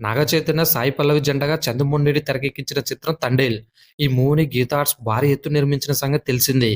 నాగ చైతన్య, సాయి పల్లవి జంటగా చంద్రమోహన్ రెడ్డి తెరకెక్కించిన చిత్రం 'తండేల్'. ఈ మూవీని గీతా ఆర్ట్స్ భారీ ఎత్తున నిర్మించిన సంగతి తెలిసిందే.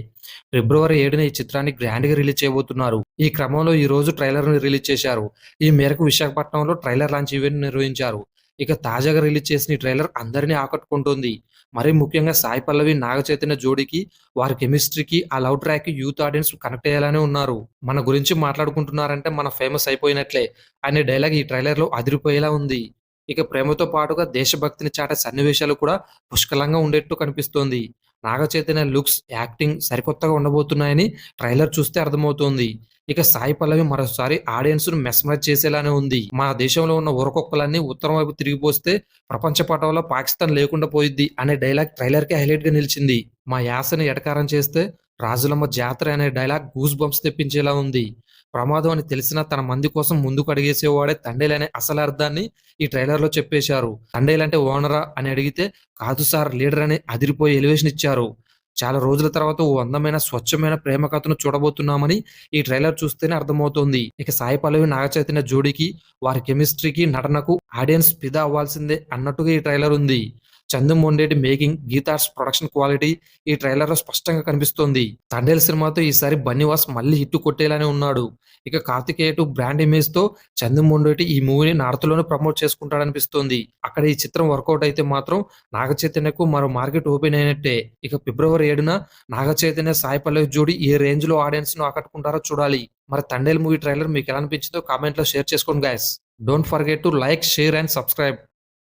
ఫిబ్రవరి 7న ఈ చిత్రాన్ని గ్రాండ్‌గా రిలీజ్ చేయబోతున్నారు. ఈ క్రమంలో ఈ రోజు ట్రైలర్‌ను రిలీజ్ చేశారు. ఈ మేరకు విశాఖపట్నంలో ట్రైలర్ లాంచ్ ఈవెంట్ నిర్వహించారు. ఇక తాజాగా రిలీజ్ చేసిన ఈ ట్రైలర్ అందరినీ ఆకట్టుకుంటోంది. మరీ ముఖ్యంగా సాయి పల్లవి, నాగ చైతన్య జోడీకి, వారి కెమిస్ట్రీకి, ఆ లవ్ ట్రాక్‌కి యూత్ ఆడియన్స్ కనెక్ట్ అయ్యేలానే ఉన్నారు. మన గురించి మాట్లాడుకుంటున్నారంటే మనం ఫేమస్ అయిపోయినట్లే అనే డైలాగ్ ఈ ట్రైలర్‌లో అదిరిపోయేలా ఉంది. ఇక ప్రేమతో పాటుగా దేశభక్తిని చాటే సన్నివేశాలు కూడా పుష్కలంగా ఉండేట్టు కనిపిస్తోంది. నాగ చైతన్య లుక్స్, యాక్టింగ్ సరికొత్తగా ఉండబోతున్నాయని ట్రైలర్ చూస్తే అర్థమవుతోంది. ఇక సాయి పల్లవి మరోసారి ఆడియన్స్‌ను మెస్మరైజ్ చేసేలానే ఉంది. మా దేశంలో ఉన్న ఊరకొక్కలన్నీ ఉత్తరం వైపు తిరిగిపోస్తే ప్రపంచ పటంలో పాకిస్తాన్ లేకుండా పోయిద్ది అనే డైలాగ్ ట్రైలర్‌కి హైలైట్‌గా నిలిచింది. మా యాసని ఎటకారం చేస్తే రాజులమ్మ జాతర అనే డైలాగ్ గూస్ బంప్స్ తెప్పించేలా ఉంది. ప్రమాదం అని తెలిసినా తన మంది కోసం ముందుకు అడుగేసేవాడే తండేల్ అనే అసలు అర్థాన్ని ఈ ట్రైలర్‌లో చెప్పేశారు. తండేల్ అంటే ఓనరా అని అడిగితే కాదు సార్ లీడర్ అని అదిరిపోయే ఎలివేషన్ ఇచ్చారు. చాలా రోజుల తర్వాత ఓ అందమైన, స్వచ్ఛమైన ప్రేమ కథను చూడబోతున్నామని ఈ ట్రైలర్ చూస్తేనే అర్థమవుతోంది. ఇక సాయి పల్లవి, నాగ చైతన్య జోడీకి, వారి కెమిస్ట్రీకి, నటనకు ఆడియన్స్ ఫిదా అవ్వాల్సిందే అన్నట్టుగా ఈ ట్రైలర్ ఉంది. Chandu Reddy making, Geetha Arts production quality ఈ ట్రైలర్‌లో స్పష్టంగా కనిపిస్తోంది. 'తండేల్' సినిమాతో ఈసారి బన్నీవాస్ మళ్ళీ హిట్ కొట్టేలానే ఉన్నాడు. ఇక 'కార్తికేయ 2' బ్రాండ్ ఇమేజ్‌తో చందు మొండేటి ఈ మూవీని నార్త్‌లోనే ప్రమోట్ చేసుకుంటాడనిపిస్తోంది. అక్కడ ఈ చిత్రం వర్కౌట్ అయితే మాత్రం నాగ చైతన్యకు మరో మార్కెట్ ఓపెన్ అయినట్టే. ఇక ఫిబ్రవరి 7న నాగ చైతన్య, సాయి పల్లవి జోడీ ఏ రేంజ్‌లో ఆడియన్స్‌ను ఆకట్టుకుంటారో చూడాలి. మరి 'తండేల్' మూవీ ట్రైలర్ మీకెలా అనిపించిందో కామెంట్‌లో షేర్ చేసుకోండి guys. Don't forget to like, share and subscribe.